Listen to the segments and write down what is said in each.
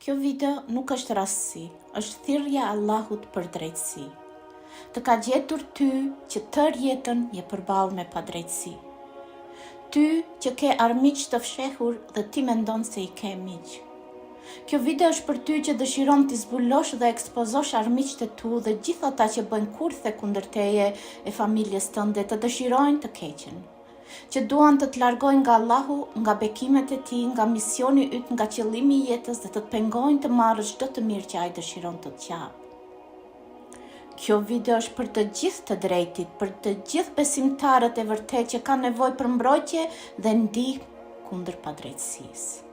Kjo video nuk është rastësi, është thirrja e Allahut për drejtësi. Të ka gjetur ty që tërë jetën je përballë me padrejtësi. Ty që ke armiq të fshehur dhe ti mendon se i ke miq. Kjo video është për ty që dëshiron t'i zbulosh dhe ekspozosh armiqtë e tu dhe gjithë ata që bëjnë kurthe kundër teje e familjes tënde të dëshirojnë të keqen. Që duan të largojnë nga Allahu, nga bekimet e tij, nga misioni yt, nga qëllimi i jetës dhe të pengojnë të marrësh çdo të mirë që ai dëshiron të të japë. Kjo video është për të gjithë të drejtit, për të gjithë besimtarët e vërtet që kanë nevojë për mbrojtje dhe ndihmë kundër padrejtësisë.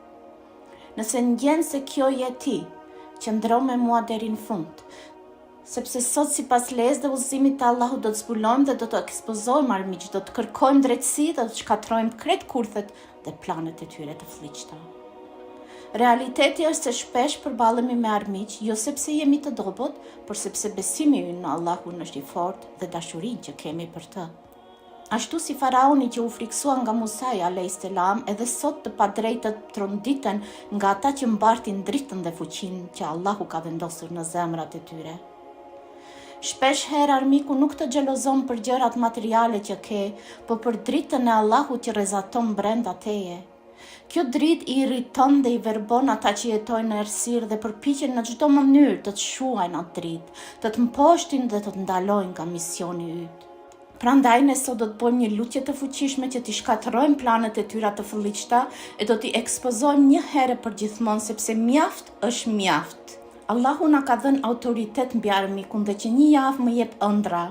Nëse ndjen se kjo je ti, qëndro me mua deri në fund, sepse sot sipas lejes dhe udhëzimit të Allahut do të zbulojmë dhe do të ekspozojmë armiq, do të kërkojmë drejtësi dhe do të shkatrojmë krejt kurthet dhe planet e tyre të fllihta. Realiteti është se shpesh përballemi me armiq, jo sepse jemi të dobët, por sepse besimi ynë në Allahun është i fortë dhe dashurinë që kemi për të. Ashtu si faraoni që u friksua nga Musa a.s. edhe sot të padrejtët tronditen nga ata që mbartin dritën dhe fuqinë që Allahu ka vendosur në zemrat e tyre. Shpesh herë armiku nuk të xhelozon për gjërat materiale që ke, por për dritën e Allahut që rrezaton brenda teje. Kjo dritë i irriton dhe i verbon ata që jetojnë në errësirë dhe përpiqen në çdo mënyrë të të shuajnë atë dritë, të të mposhtin dhe të të ndalojnë nga misioni yt. Prandaj ne sot do të bëjmë një lutje të fuqishme që t'i shkatërrojmë planet e tyra të fllihta e do t'i ekspozojmë një herë për gjithmonë sepse mjaft është mjaft. Allahu na ka dhënë autoritet mbi armikun dhe që një javë më jep ëndra,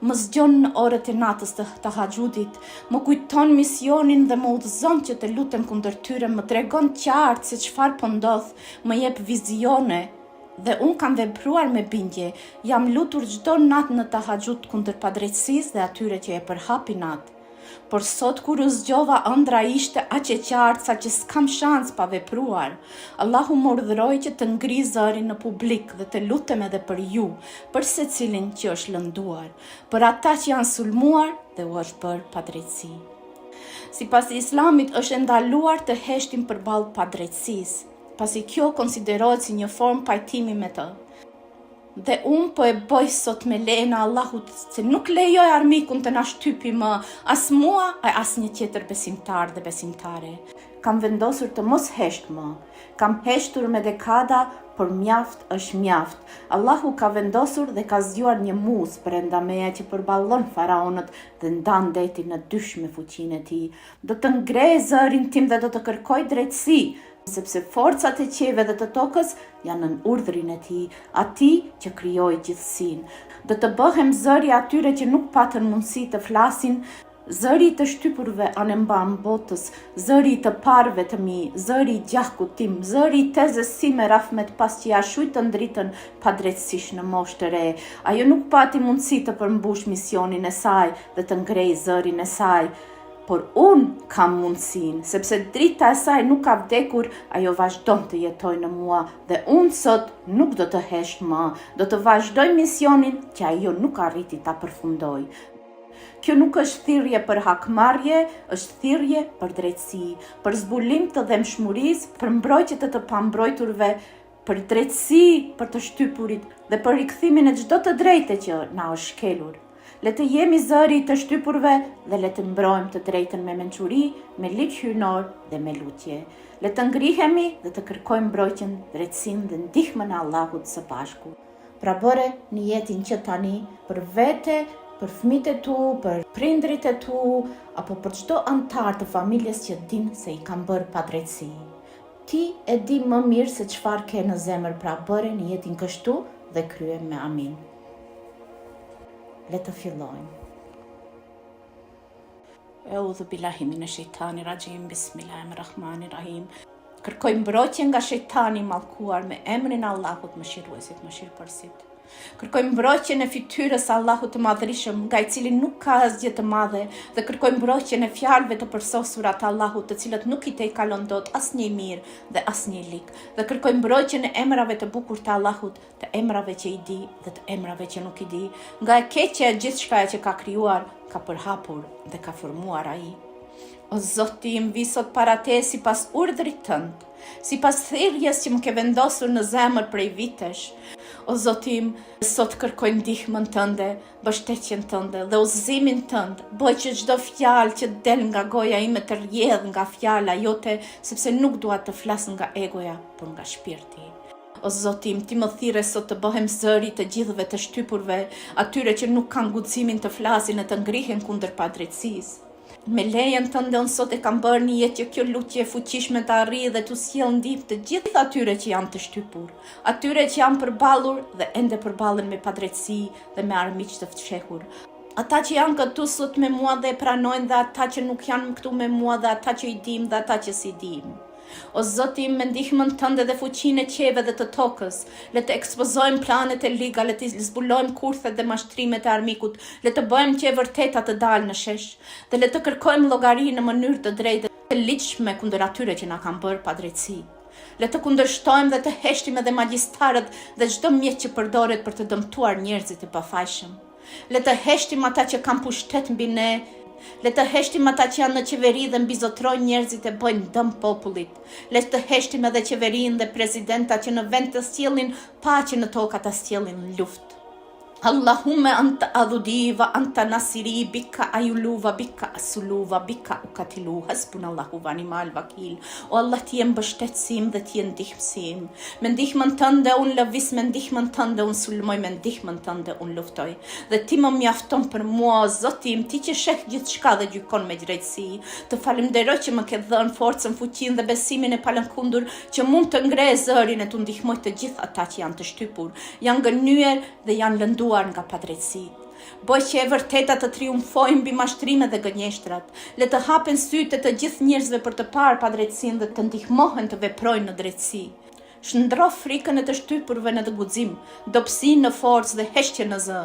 më zgjon në orët e natës të tahajjudit, më kujton misionin dhe më udhëzon që të lutem kundër tyre, më tregon qartë se çfarë po ndodh, më jep vizione. Dhe unë kam vepruar me bindje, jam lutur çdo natë në tahajjud kundër padrejtësisë dhe atyre që e përhapin natë. Por sot kur u zgjova ëndra ishte aq e qartë sa që s'kam shans pa vepruar. Allahu më urdhëroi që të ngri zërin në publik dhe të lutem edhe për ju, për secilin që është lënduar, për ata që janë sulmuar dhe u është bërë padrejtësi. Sipas Islamit është ndaluar të heshtim përballë padrejtësisë, pasi kjo konsiderohet si një formë pajtimi me të. Dhe unë po e bëj sot me lejen e Allahut, se nuk lejoj armikun të na shtypi më, as mua, as një tjetër besimtar dhe besimtare. Kam vendosur të mos hesht më, kam heshtur me dekada, por mjaft është mjaft. Allahu ka vendosur dhe ka zgjuar një muz brenda meje që përballon faraonët dhe ndan detin në dysh me fuqinë e tij. Do të ngrej zërin tim dhe do të kërkoj drejtësi, sepse forcat e qieve dhe të tokës janë në urdhrin e tij, atij që krijoi gjithësinë. Do të bëhem zëri atyre që nuk patën mundësi të flasin, zëri të shtypurve anë mban botës, zëri të parëve të mi, zëri i gjakut tim, zëri i tezës sime Rahmet pas që ja shujtën dritën padrejtësisht në moshë të re. Ajo nuk pati mundësi të përmbush misionin e saj dhe të ngrej zërin e saj. Por unë kam mundësin, sepse drita e saj nuk ka vdekur, ajo vazhdon të jetoj në mua dhe unë sot nuk do të hesht më, do të vazhdoj misionin që ajo nuk arriti ta përfundoj. Kjo nuk është thirrje për hakmarrje, është thirrje për drejtësi, për zbulim të dhemshmërisë, për mbrojtje të pambrojturve, për drejtësi për të shtypurit dhe për rikthimin e çdo të drejtë që na është shkelur. Le të jemi zëri të shtypurve dhe le të mbrojmë të drejtën me mençuri, me ligj hyjnor dhe me lutje. Le të ngrihemi dhe të kërkojmë mbrojtjen, drejtësinë dhe ndihmën e Allahut së bashku. Pra bëre në jetin që tani për vete, për fëmijët e tu, për prindrit e tu, apo për çdo antar të familjes që din se i kanë bërë padrejtësi. Ti e di më mirë se çfarë ke në zemër, pra bëre në jetin kështu dhe krye me amin. Le të fillojmë. Eudhu billahi minash shaitani rajim, bismillahirrahmanirrahim. Kërkoj mbrojtje nga shejtani i mallkuar me emrin e Allahut mëshiruesit, mëshirëpërësit. Kërkoj mbrojtjen e fytyrës Allahut të madhërisëm, nga i cili nuk ka asgjë të madhe, dhe kërkoj mbrojtjen e fjalëve të përsosura të Allahut, të cilët nuk i te kalon dot asnjë mirë dhe asnjë lik. Dhe kërkoj mbrojtjen e emrave të bukur të Allahut, të emrave që i di dhe të emrave që nuk i di, nga e keqja e gjithçka që ka krijuar, ka përhapur dhe ka formuar ai. O Zoti, im vi sot para te si pas urdhrit tënd, si pas thirrjes që më ke vendosur në zemër prej vitesh. O Zoti im, sot kërkoj ndihmën tënde, mbështetjen tënde dhe udhëzimin tënd. Bëj që çdo fjalë që del nga goja ime të rrjedh nga fjala jote, sepse nuk dua të flas nga egoja, por nga shpirti. O Zoti im, ti më thirre sot të bëhem zëri të gjithëve të shtypurve, atyre që nuk kanë guximin të flasin e të ngrihen kundër padrejtësisë. Me lejen tënde unë sot e kam bërë një jetë që kjo lutje e fuqishme të arrijë dhe të sjellë ndihmë të gjithë atyre që janë të shtypur, atyre që janë përballur dhe ende përballen me padrejtësi dhe me armiq të fshehur. Ata që janë këtu sot me mua dhe e pranojnë dhe ata që nuk janë këtu me mua dhe ata që i dim dhe ata që si dim. O Zoti im, me ndihmën tënde dhe fuqinë e qeve dhe të tokës, le të ekspozojmë planet e liga, le të zbulojmë kurthet dhe mashtrimet e armikut, le të bëjmë që e vërteta të dalë në shesh, dhe le të kërkojmë llogari në mënyrë të drejtë dhe ligjshme kundër atyre që na kanë bërë padrejtësi. Le të kundërshtojmë dhe të heshtim edhe magjistarët dhe çdo mjet që përdoret për të dëmtuar njerëzit e pafajshëm. Le të heshtim ata që kanë pushtet mbi ne. Le të heshtim ata që janë në qeveri dhe mbizotrojnë njerëzit e bëjnë dëm popullit. Le të heshtim edhe qeverinë dhe presidenta që në vend të sjellin paqe në tokë ata sjellin luftë. Allahumme anta adhudi wa anta nasiri bika ayulu wa bika asulu wa bika ukatilu hasbunallahu wa ni'mal wakil. O Allah, ti je mbështetësim dhe ti je ndihmësim. Me ndihmën tënde unë lëviz, me ndihmën tënde unë sulmoj, me ndihmën tënde unë luftoj. Dhe ti më mjafton për mua, o Zoti im, ti që sheh gjithçka dhe gjykon me drejtësi. Të falenderoj që më ke dhënë forcën, fuqinë dhe besimin e palëkundur që mund të ngrej zërin e të ndihmoj të gjithë ata që janë të shtypur, janë gënyer dhe janë lënduar nga padrejtësitë. Bëj që e vërteta të triumfojnë mbi mashtrimet dhe gënjeshtrat. Le të hapen sytë të gjithë njerëzve për të parë padrejtësinë dhe të ndihmohen të veprojnë në drejtësi. Shndro frikën e të shtypurve në të guxim, dobësinë në forcë dhe heshtje në zë.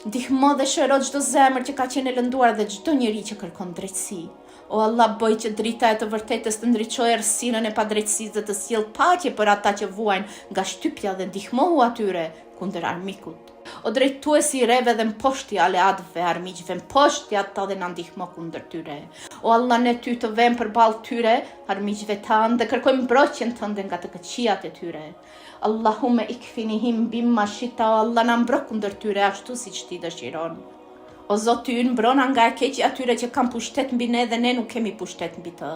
Ndihmo dhe shëro çdo zemër që ka qenë e lënduar dhe çdo njeri që kërkon drejtësi. O Allah, bëj që drita e të vërtetës të ndriçojë errësirën e padrejtësisë dhe të sjellë paqe për ata që vuajnë nga shtypja dhe ndihmohu atyre kundër armikut. O drejtuesi i reve dhe mposhti aleatëve, armiqve, mposhti ata dhe na ndihmo kundër tyre. O Allah, ne ty të vëm përballë tyre, armiqve tanë, dhe kërkojmë mbrojtjen tënde nga të këqijat e tyre. Allahumme ikfinihim bimma shita, o Allah, na mbro kundër tyre ashtu siç ti dëshiron. O Zoti ynë, mbrona nga e keqja atyre që kanë pushtet mbi ne dhe ne nuk kemi pushtet mbi të.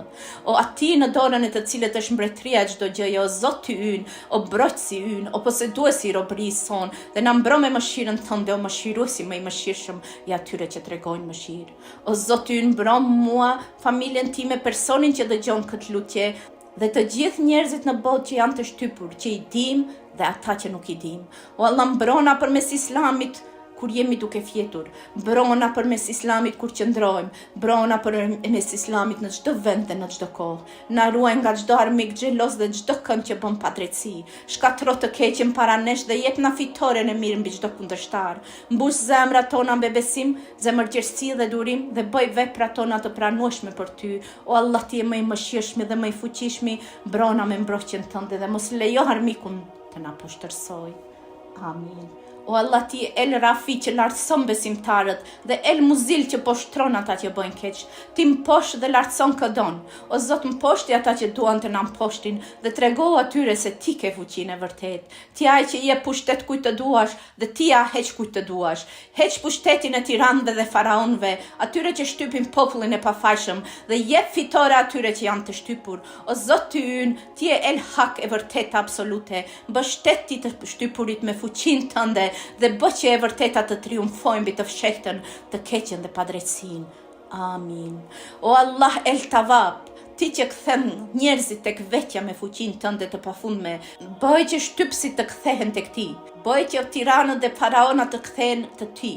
O ati në dorën e të cilët është mbretëria çdo gjëje, o Zoti ynë, o mbrojtësi ynë, o poseduesi i robërisë son, dhe na mbro me mëshirën tënde, o mëshiruesi më i mëshirshëm i atyre që tregojnë mëshirë. O Zoti ynë, mbro mua, familjen time, personin që dëgjon këtë lutje, dhe të gjithë njerëzit në botë që janë të shtypur, që i dim dhe ata që nuk i dim. O Allah, mbrona përmes Islamit kur jemi duke fjetur, mbrona përmes Islamit kur qëndrojmë, mbrona përmes Islamit në çdo vend dhe në çdo kohë. Na ruaj nga çdo armik xheloz dhe çdo kënd që bën padrejtësi. Shkatro të keqen para nesh dhe jep na fitoren e mirë mbi çdo kundërshtar. Mbush zemrat tona me besim, zemërgjerësi dhe durim dhe bëj veprat tona të pranueshme për ty. O Allah, ti je më i mëshirshëm dhe më i fuqishëm, mbrona me mbrojtjen tënde dhe mos lejo armikun të na poshtërsoj. Amin. O Allah, ti El Rafi që lartëson besimtarët dhe El Muzil që poshtron ata që bëjnë keq. Ti mposht dhe lartëson këdon. O Zot, mposhti ata që duan të na mposhtin dhe trego atyre se ti ke fuqinë e vërtet. Ti ai që jep pushtet kujt të duash dhe ti ja heq kujt të duash. Heq pushtetin e tiranëve dhe faraonëve, atyre që shtypin popullin e pafajshëm dhe jep fitore atyre që janë të shtypur. O Zot ynë, ti je El Hak e vërteta absolute. Mbështet ti të shtypurit me fuqinë tënde dhe bë që e vërteta të triumfojnë mbi të fshehtën, të keqen dhe padrejtësinë. Amin. O Allah El Tawwab, ti që kthen njerëzit tek vetja me fuqinë tënde të pafundme, bëj që shtypësit të kthehen tek ti, bëj që tiranët dhe faraonat të kthehen te ti,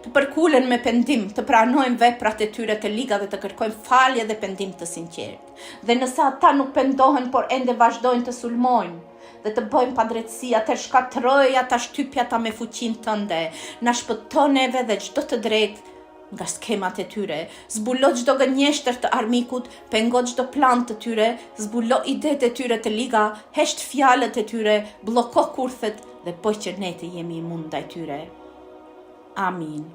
të përkulen me pendim, të pranojnë veprat e tyre të liga dhe të kërkojnë falje dhe pendim të sinqert. Dhe nëse ata nuk pendohen por ende vazhdojnë të sulmojnë dhe të bëjmë padrejtësi, atëherë shkatroj ata shtypja ta me fuqinë tënde, na shpëton neve dhe çdo të drejtë nga skemat e tyre. Zbulo çdo gënjeshtër të armikut, pengo çdo plan të tyre, zbulo idetë e tyre të liga, hesht fjalët e tyre, blloko kurthet dhe bëj që ne të jemi imund ndaj tyre. Amin.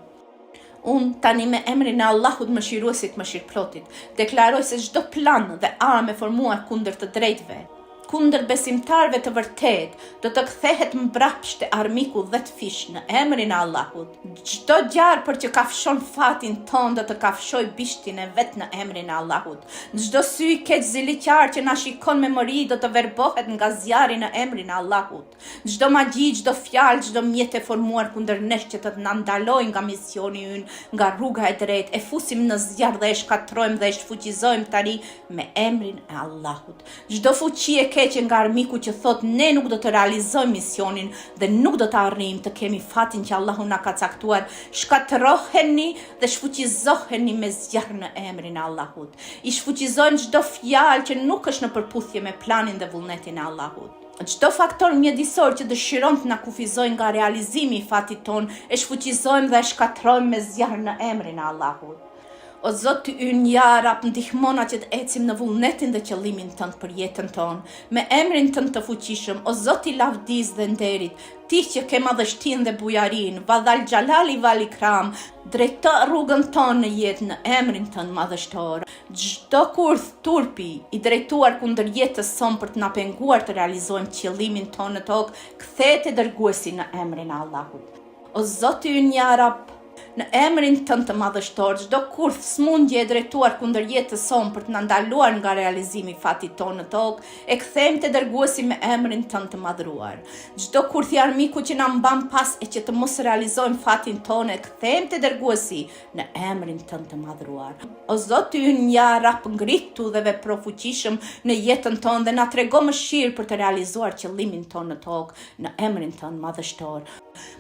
Unë tani me emrin e Allahut mëshiruesit mëshirëplotit, deklaroj se çdo plan dhe armë e formuar kundër të drejtëve, kundër besimtarve të vërtet, do të kthehet mbrapsht e armiku 10 fish në emrin e Allahut. Çdo gjarë për që kafshon fatin ton do të kafshoj bishtin e vet në emrin e Allahut. Çdo sy i keq ziliqar që na shikon me mori do të verbohet nga zjarri në emrin e Allahut. Çdo magji, çdo fjalë, çdo mjet e formuar kundër nesh që të na ndalojë nga misioni ynë, nga rruga e drejtë, e fusim në zjarr dhe e shkatrojmë dhe e shfuqizojmë tani me emrin e Allahut. Çdo fuqi e që nga armiku që thot ne nuk do të realizojmë misionin dhe nuk do të arrijmë të kemi fatin që Allahu na ka caktuar, shkatroheni dhe shfuqizoheni me zjarr në emrin e Allahut. I shfuqizojmë çdo fjalë që nuk është në përputhje me planin dhe vullnetin e Allahut. Çdo faktor mjedisor që dëshiron të na kufizojë nga realizimi i fatit ton, e shfuqizojmë dhe e shkatrojmë me zjarr në emrin e Allahut. O Zoti ynë, ja Rab, ndihmona që të ecim në vullnetin dhe qëllimin tënd për jetën tonë, me emrin tënd të fuqishëm, o Zoti i lavdis dhe nderit, ti që ke madhështinë dhe bujarin, Vadhal Xhalali Val Ikram, drejto rrugën tonë në jetë në emrin tënd madhështor. Çdo kurth turpi i drejtuar kundër jetës son për të na penguar të realizojmë qëllimin tonë në tokë, kthehet e dërguesi në emrin e Allahut. O Zoti ynë, ja Rab, në emrin tënd të madhështor, çdo kurth smundje e drejtuar kundër jetës son për të na ndaluar nga realizimi i fatit tonë në tokë, e kthejmë te dërguesi me emrin tënd të madhruar. Çdo kurth i armiku që na mban pas e që të mos realizojmë fatin tonë, e kthejmë te dërguesi në emrin tënd të madhruar. O Zoti ynë, ja Rab, ngritu dhe vepro fuqishëm në jetën tonë dhe na trego mëshirë për të realizuar qëllimin tonë në tokë në emrin tënd madhështor.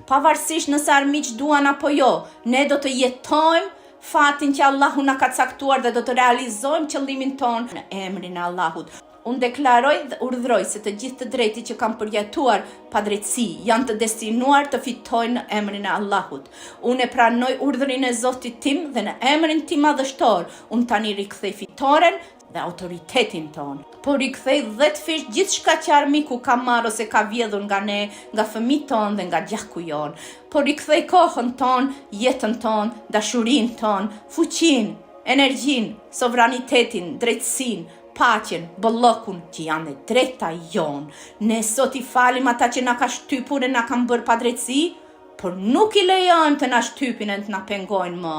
Pavarësisht nëse armiq duan apo jo, ne do të jetojmë fatin që Allahu na ka caktuar dhe do të realizojmë qëllimin ton në emrin e Allahut. Unë deklaroj dhe urdhroj se të gjithë të drejti që kanë përjetuar padrejtësi janë të destinuar të fitojnë në emrin e Allahut. Unë e pranoj urdhrin e Zotit tim dhe në emrin tim madhështor, unë tani rikthej fitoren dhe autoritetin ton. Por i kthej 10 fish gjithçka që armiku ka marrë ose ka vjedhur nga ne, nga fëmijët ton dhe nga gjaku jon. Por i kthej kohën ton, jetën ton, dashurinë ton, fuqinë, energjinë, sovranitetin, drejtësinë, paqen, bollokun që janë e drejta jon. Ne sot i falim ata që na ka shtypur e na kanë bërë padrejtësi, por nuk i lejojmë të na shtypin e të na pengojnë më,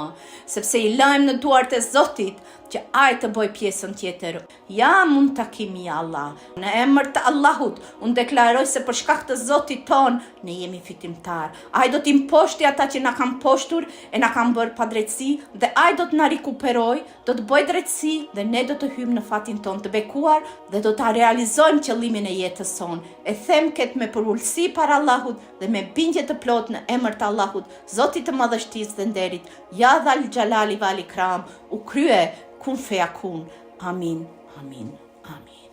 sepse i lajmë në duart e Zotit që ai të bëj pjesën tjetër. Ja mund takimi Allah. Në emër të Allahut, unë deklaroj se për shkak të Zotit ton, ne jemi fitimtar. Ai do t'i mposhti ata që na kanë poshtur e na kanë bërë padrejtësi dhe ai do të na rikuperoj, do të bëj drejtësi dhe ne do të hyjmë në fatin ton të bekuar dhe do ta realizojmë qëllimin e jetës son. E them këtë me përulësi para Allahut dhe me bindje të plot në emër të Allahut, Zotit të madhështisë dhe nderit. Ja Dhal Xhalali Val Ikram, u krye kun feyakun. Amin, amin, amin.